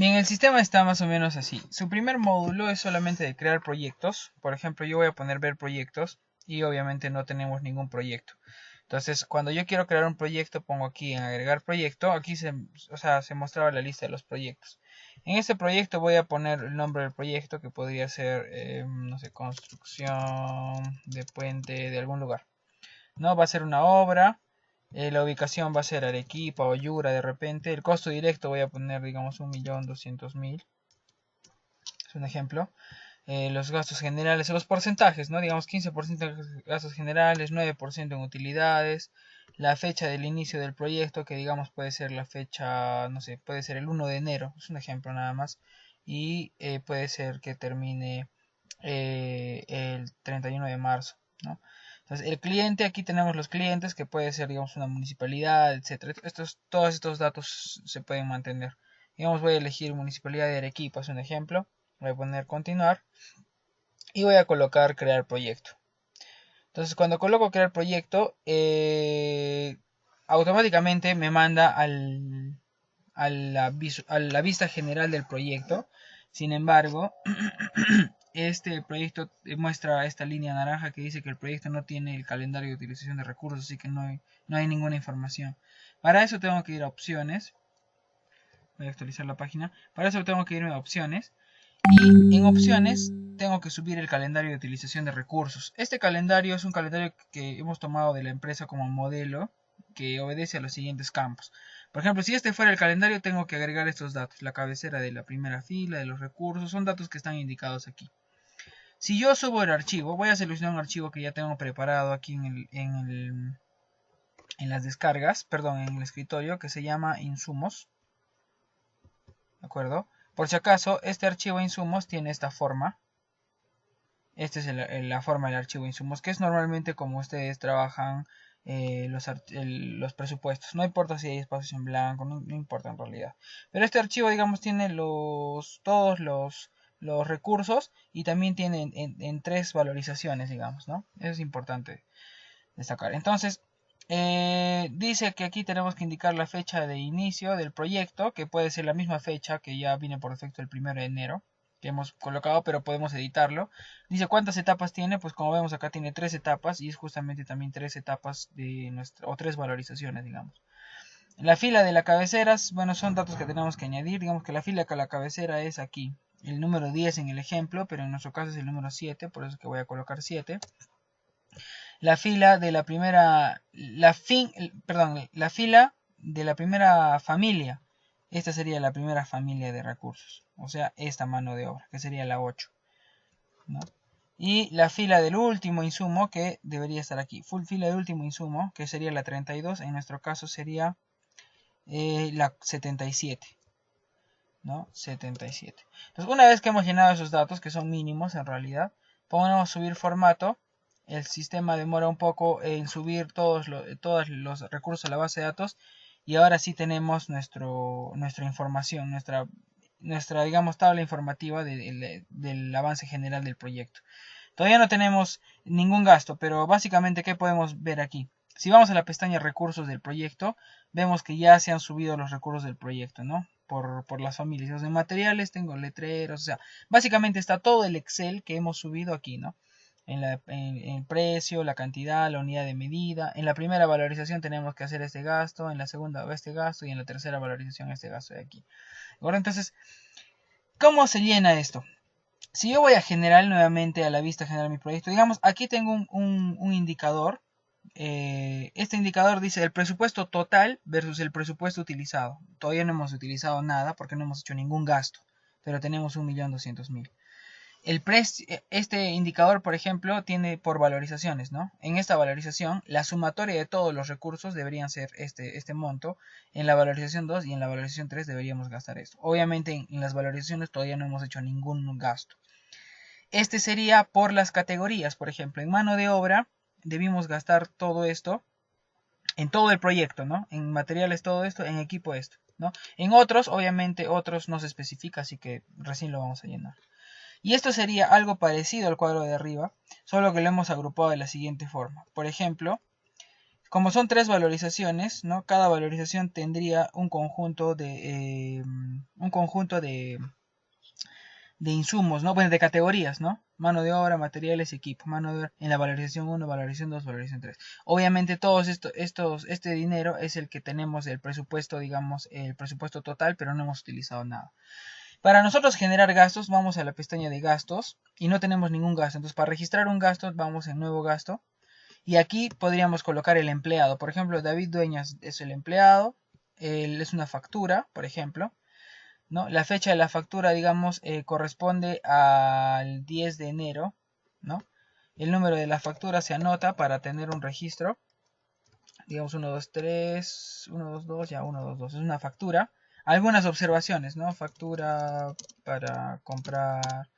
Bien, el sistema está más o menos así. Su primer módulo es solamente de crear proyectos. Por ejemplo, yo voy a poner ver proyectos y obviamente no tenemos ningún proyecto. Entonces, cuando yo quiero crear un proyecto, pongo aquí en agregar proyecto. Aquí se mostraba la lista de los proyectos. En este proyecto voy a poner el nombre del proyecto, que podría ser, no sé, construcción de puente de algún lugar. No, va a ser una obra. La ubicación va a ser Arequipa o Yura de repente. El costo directo voy a poner, digamos, 1.200.000. Es un ejemplo. Los gastos generales, los porcentajes, ¿no? Digamos 15% de gastos generales, 9% en utilidades. La fecha del inicio del proyecto, que digamos puede ser la fecha, no sé, puede ser el 1 de enero. Es un ejemplo nada más. Y puede ser que termine el 31 de marzo, ¿no? Entonces, el cliente, aquí tenemos los clientes, que puede ser, digamos, una municipalidad, etcétera. Todos estos datos se pueden mantener. Digamos, voy a elegir municipalidad de Arequipa, es un ejemplo. Voy a poner continuar y voy a colocar crear proyecto. Entonces, cuando coloco crear proyecto, automáticamente me manda a la vista general del proyecto. Sin embargo, este proyecto muestra esta línea naranja que dice que el proyecto no tiene el calendario de utilización de recursos, así que no hay ninguna información. Para eso tengo que ir a opciones. Voy a actualizar la página. Para eso tengo que irme a opciones. Y en opciones tengo que subir el calendario de utilización de recursos. Este calendario es un calendario que hemos tomado de la empresa como modelo, que obedece a los siguientes campos. Por ejemplo, si este fuera el calendario, tengo que agregar estos datos: la cabecera de la primera fila, de los recursos, son datos que están indicados aquí. Si yo subo el archivo, voy a seleccionar un archivo que ya tengo preparado aquí en las descargas, perdón, en el escritorio, que se llama insumos. ¿De acuerdo? Por si acaso, este archivo insumos tiene esta forma. Esta es la forma del archivo insumos, que es normalmente como ustedes trabajan los presupuestos. No importa si hay espacios en blanco, no importa en realidad. Pero este archivo, digamos, tiene todos los recursos y también tiene en tres valorizaciones, digamos, ¿no? Eso es importante destacar. Entonces, dice que aquí tenemos que indicar la fecha de inicio del proyecto, que puede ser la misma fecha que ya viene por defecto el 1 de enero, que hemos colocado, pero podemos editarlo. Dice cuántas etapas tiene, pues como vemos acá tiene 3 etapas, y es justamente también 3 etapas de o 3 valorizaciones, digamos. La fila de la cabecera, bueno, son datos que tenemos que añadir. Digamos que la fila de la cabecera es aquí el número 10 en el ejemplo, pero en nuestro caso es el número 7, por eso es que voy a colocar 7. La fila de la primera, la fila de la primera familia. Esta sería la primera familia de recursos, o sea, esta mano de obra, que sería la 8, ¿no? Y la fila del último insumo, que debería estar aquí. Full fila del último insumo, que sería la 32, en nuestro caso sería la 77, ¿no? 77. Entonces, una vez que hemos llenado esos datos, que son mínimos en realidad, podemos subir formato. El sistema demora un poco en subir todos los recursos a la base de datos, y ahora sí tenemos nuestra información, nuestra digamos tabla informativa del avance general del proyecto. Todavía no tenemos ningún gasto, pero básicamente, ¿qué podemos ver aquí? Si vamos a la pestaña recursos del proyecto, vemos que ya se han subido los recursos del proyecto, ¿no? Por las familias. Los de materiales, tengo letreros, o sea, básicamente está todo el Excel que hemos subido aquí, ¿no? En el precio, la cantidad, la unidad de medida. En la primera valorización tenemos que hacer este gasto, en la segunda este gasto y en la tercera valorización este gasto de aquí. Ahora, entonces, ¿cómo se llena esto? Si yo voy a generar nuevamente a la vista general mi proyecto, digamos, aquí tengo un indicador. Este indicador dice el presupuesto total versus el presupuesto utilizado. Todavía no hemos utilizado nada porque no hemos hecho ningún gasto, pero tenemos 1.200.000. Este indicador, por ejemplo, tiene por valorizaciones, ¿no? En esta valorización, la sumatoria de todos los recursos deberían ser este monto. En la valorización 2 y en la valorización 3 deberíamos gastar esto. Obviamente en las valorizaciones todavía no hemos hecho ningún gasto. Este sería por las categorías. Por ejemplo, en mano de obra debimos gastar todo esto en todo el proyecto, ¿no? En materiales todo esto, en equipo esto, ¿no? En otros, obviamente, otros no se especifica, así que recién lo vamos a llenar. Y esto sería algo parecido al cuadro de arriba, solo que lo hemos agrupado de la siguiente forma. Por ejemplo, como son 3 valorizaciones, ¿no? Cada valorización tendría un conjunto de insumos, ¿no? Bueno, de categorías, ¿no? Mano de obra, materiales, equipo. Mano de obra en la valorización 1, valorización 2, valorización 3. Obviamente todos este dinero es el que tenemos el presupuesto, digamos, el presupuesto total, pero no hemos utilizado nada. Para nosotros generar gastos, vamos a la pestaña de gastos y no tenemos ningún gasto. Entonces, para registrar un gasto, vamos en nuevo gasto. Y aquí podríamos colocar el empleado. Por ejemplo, David Dueñas es el empleado. Él es una factura, por ejemplo, ¿no? La fecha de la factura, digamos, corresponde al 10 de enero, ¿no? El número de la factura se anota para tener un registro. Digamos 1, 2, 3, 1, 2, 2, ya 1, 2, 2. Es una factura. Algunas observaciones, ¿no? Factura para comprar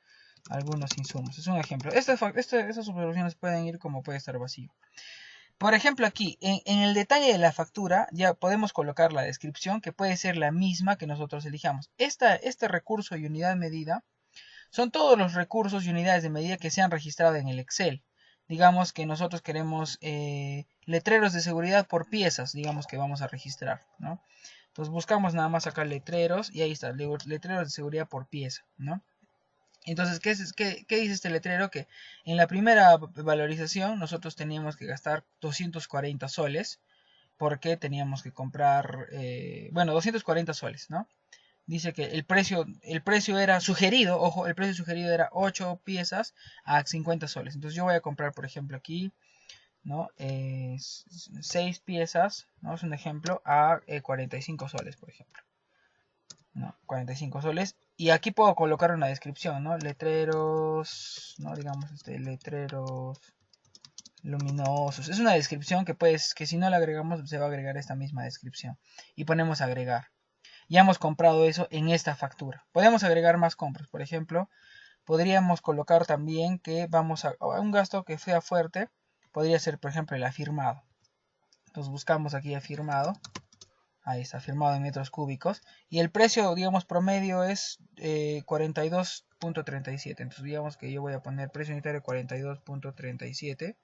algunos insumos. Es un ejemplo. Estas observaciones pueden ir como puede estar vacío. Por ejemplo, aquí, en el detalle de la factura, ya podemos colocar la descripción, que puede ser la misma que nosotros elijamos. Este recurso y unidad medida son todos los recursos y unidades de medida que se han registrado en el Excel. Digamos que nosotros queremos letreros de seguridad por piezas, digamos que vamos a registrar, ¿no? Entonces buscamos nada más acá letreros y ahí está, letreros de seguridad por pieza, ¿no? Entonces, ¿qué dice este letrero? Que en la primera valorización nosotros teníamos que gastar 240 soles porque teníamos que comprar, bueno, 240 soles, ¿no? Dice que el precio era sugerido, ojo, el precio sugerido era 8 piezas a 50 soles. Entonces yo voy a comprar, por ejemplo, aquí, ¿no? 6 piezas, ¿no? Es un ejemplo, a 45 soles, por ejemplo. ¿No? 45 soles. Y aquí puedo colocar una descripción, ¿no? Letreros, ¿no? Digamos, letreros luminosos. Es una descripción que si no la agregamos, se va a agregar esta misma descripción. Y ponemos agregar. Ya hemos comprado eso en esta factura. Podemos agregar más compras. Por ejemplo, podríamos colocar también que vamos a un gasto que sea fuerte. Podría ser, por ejemplo, el afirmado. Entonces buscamos aquí afirmado. Ahí está, firmado en metros cúbicos. Y el precio, digamos, promedio es 42.37. Entonces, digamos que yo voy a poner precio unitario 42.37.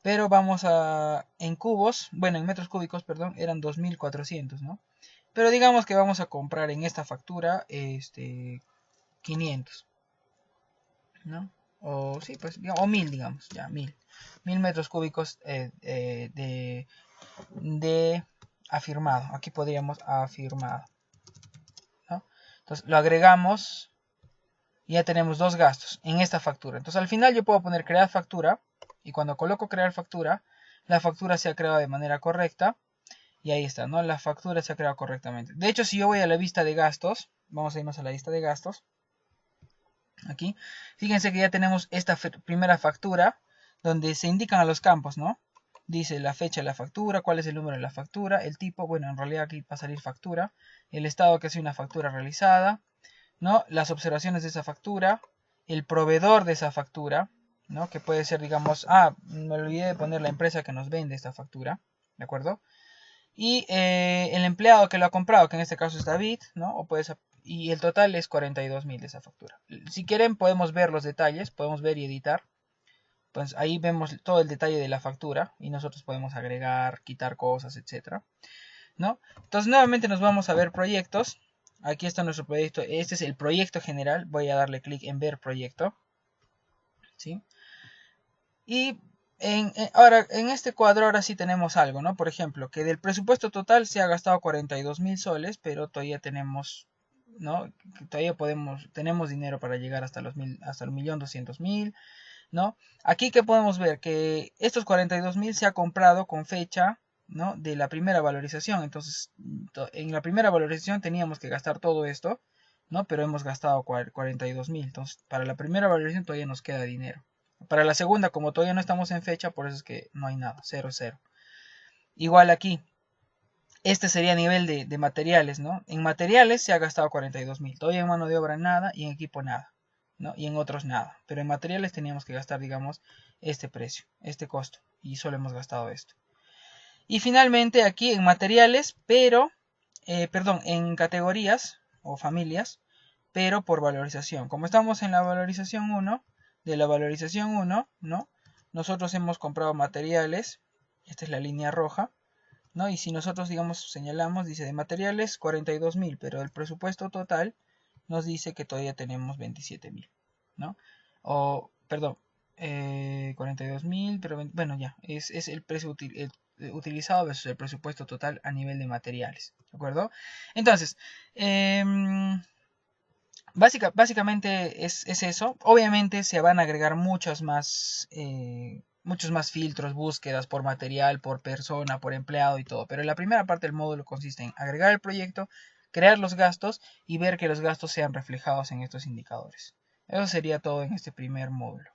Pero vamos en cubos, bueno, en metros cúbicos, perdón, eran 2400, ¿no? Pero digamos que vamos a comprar en esta factura 500, ¿no? O sí, pues, o 1000, digamos, ya, 1000 metros cúbicos de afirmado. Aquí podríamos afirmado, ¿no? Entonces lo agregamos y ya tenemos dos gastos en esta factura. Entonces al final yo puedo poner crear factura y cuando coloco crear factura, la factura se ha creado de manera correcta y ahí está, ¿no? La factura se ha creado correctamente. De hecho, si yo voy a la vista de gastos, vamos a irnos a la lista de gastos. Aquí, fíjense que ya tenemos esta primera factura donde se indican a los campos, ¿no? Dice la fecha de la factura, cuál es el número de la factura, el tipo, bueno, en realidad aquí va a salir factura, el estado que es una factura realizada, ¿no? Las observaciones de esa factura, el proveedor de esa factura, ¿no? Que puede ser, digamos, me olvidé de poner la empresa que nos vende esta factura, ¿de acuerdo? Y el empleado que lo ha comprado, que en este caso es David, ¿no? Y el total es 42.000 de esa factura. Si quieren podemos ver los detalles, podemos ver y editar. Pues ahí vemos todo el detalle de la factura y nosotros podemos agregar, quitar cosas, etcétera, ¿no? Entonces nuevamente nos vamos a ver proyectos. Aquí está nuestro proyecto. Este es el proyecto general. Voy a darle clic en ver proyecto, ¿sí? Y ahora en este cuadro ahora sí tenemos algo, ¿no? Por ejemplo, que del presupuesto total se ha gastado 42.000 soles, pero todavía tenemos, ¿no? Todavía tenemos dinero para llegar hasta el 1.200.000. ¿No? Aquí que podemos ver que estos 42.000 se ha comprado con fecha, ¿no? De la primera valorización. Entonces, en la primera valorización teníamos que gastar todo esto, ¿no? Pero hemos gastado 42.000. Entonces, para la primera valorización todavía nos queda dinero. Para la segunda, como todavía no estamos en fecha, por eso es que no hay nada, 0, 0. Igual aquí, este sería a nivel de materiales, ¿no? En materiales se ha gastado 42.000. Todavía en mano de obra nada y en equipo nada. ¿No? Y en otros nada, pero en materiales teníamos que gastar, digamos, este precio, este costo, y solo hemos gastado esto. Y finalmente aquí en materiales, pero, perdón, en categorías o familias, pero por valorización. Como estamos en la valorización 1, de la valorización 1, ¿no? Nosotros hemos comprado materiales, Esta es la línea roja, ¿no? Y si nosotros, digamos, señalamos, dice de materiales 42.000, pero el presupuesto total nos dice que todavía tenemos 27.000, ¿no? O, perdón, 42.000, pero bueno, ya, es el precio utilizado versus el presupuesto total a nivel de materiales, ¿de acuerdo? Entonces, básicamente es eso. Obviamente se van a agregar muchos más filtros, búsquedas por material, por persona, por empleado y todo. Pero la primera parte del módulo consiste en agregar el proyecto, crear los gastos y ver que los gastos sean reflejados en estos indicadores. Eso sería todo en este primer módulo.